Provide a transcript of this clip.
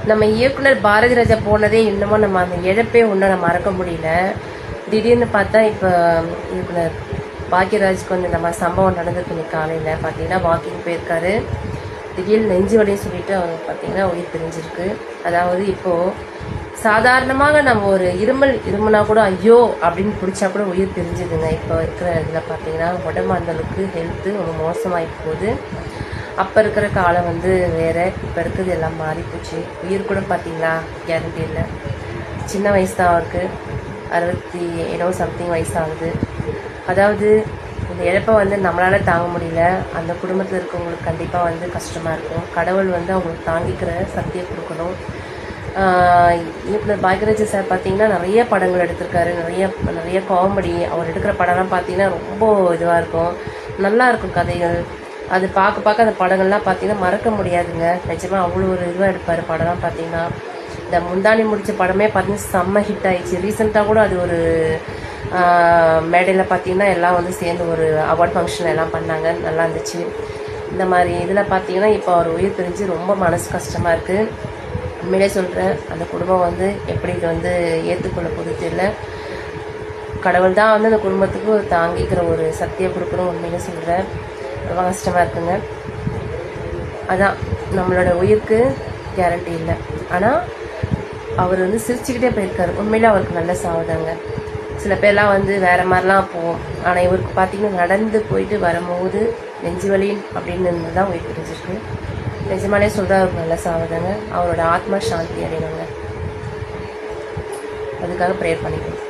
நம்ம இயக்குனர் பாரதி ராஜா போனதே இன்னமும் நம்ம அந்த இழப்பே ஒன்றும் நம்ம மறக்க முடியல. திடீர்னு பார்த்தா இப்போ இயக்குனர் பாக்யராஜுக்கு வந்து இந்த மாதிரி சம்பவம் நடந்திருக்கு. இன்னைக்கு காலையில் பார்த்தீங்கன்னா வாக்கிங் போயிருக்காரு. திடீர்னு நெஞ்சு வலின்னு சொல்லிட்டு அவங்க பார்த்தீங்கன்னா உயிர் பிரிஞ்சிருக்கு. அதாவது இப்போது சாதாரணமாக நம்ம ஒரு இருமல்னா கூட ஐயோ அப்படின்னு பிடிச்சா கூட உயிர் பிரிஞ்சுதுங்க. இப்போ இருக்கிற இதில் பார்த்தீங்கன்னா உடம்பு அந்தளவுக்கு ஹெல்த்து ரொம்ப மோசமாகி போகுது. அப்போ இருக்கிற காலம் வந்து வேறு, இப்போ இருக்கிறது எல்லாம் மாறி போச்சு. உயிர் கூட பார்த்தீங்களா கேரண்டி இல்லை. சின்ன வயசு தான் அவருக்கு, 60 சம்திங் வயசாகுது. அதாவது இந்த இழப்பை வந்து நம்மளால் தாங்க முடியல. அந்த குடும்பத்தில் இருக்கவங்களுக்கு கண்டிப்பாக வந்து கஷ்டமாக இருக்கும். கடவுள் வந்து அவங்களுக்கு தாங்கிக்கிற சக்தியை கொடுக்கணும். இயக்குனர் பாக்யராஜ் சார் பார்த்தீங்கன்னா நிறைய படங்கள் எடுத்திருக்காரு. நிறைய காமெடி. அவர் எடுக்கிற படம்லாம் பார்த்தீங்கன்னா ரொம்ப இதுவாக இருக்கும், நல்லா இருக்கும் கதைகள். அது பார்க்க அந்த படங்கள்லாம் பார்த்தீங்கன்னா மறக்க முடியாதுங்க. நிஜமாக அவ்வளோ ஒரு இதுவாக எடுப்பார் படம்லாம். பார்த்தீங்கன்னா இந்த முந்தானி முடித்த படமே பார்த்தீங்கன்னா செம்ம ஹிட் ஆகிடுச்சு. ரீசெண்டாக கூட அது ஒரு மேடையில் பார்த்தீங்கன்னா எல்லாம் வந்து சேர்ந்து ஒரு அவார்ட் ஃபங்க்ஷன் எல்லாம் பண்ணாங்க, நல்லா இருந்துச்சு. இந்த மாதிரி இதில் பார்த்தீங்கன்னா இப்போ அவர் உயிர் பிரிஞ்சு ரொம்ப மனசு கஷ்டமாக இருக்குது. உண்மையிலே சொல்கிறேன், அந்த குடும்பம் வந்து எப்படி இதை வந்து ஏற்றுக்கொள்ள போகுது தெரியல. கடவுள் தான் வந்து அந்த குடும்பத்துக்கு ஒரு தாங்கிக்கிற ஒரு சக்தியை கொடுக்கணும். உண்மையிலே சொல்கிறேன், ரொம்ப கஷ்டமாக இருக்குங்க. அதான் நம்மளோட உயிருக்கு கேரண்டி இல்லை. ஆனால் அவர் வந்து சிரிச்சுக்கிட்டே போயிருக்காரு. உண்மையிலே அவருக்கு நல்ல சாவுதாங்க. சில பேர்லாம் வந்து வேறு மாதிரிலாம் போவோம். ஆனால் இவருக்கு பார்த்தீங்கன்னா நடந்து போயிட்டு வரும்போது நெஞ்சு வலி அப்படின்னு இருந்து தான் உயிர் பிரிஞ்சிருக்கு. நிஜமாலே சொல்கிற அவருக்கு நல்ல சாவுதாங்க. அவரோட ஆத்மா சாந்தி அடையணுங்க. அதுக்காக ப்ரேயர் பண்ணிக்கணும்.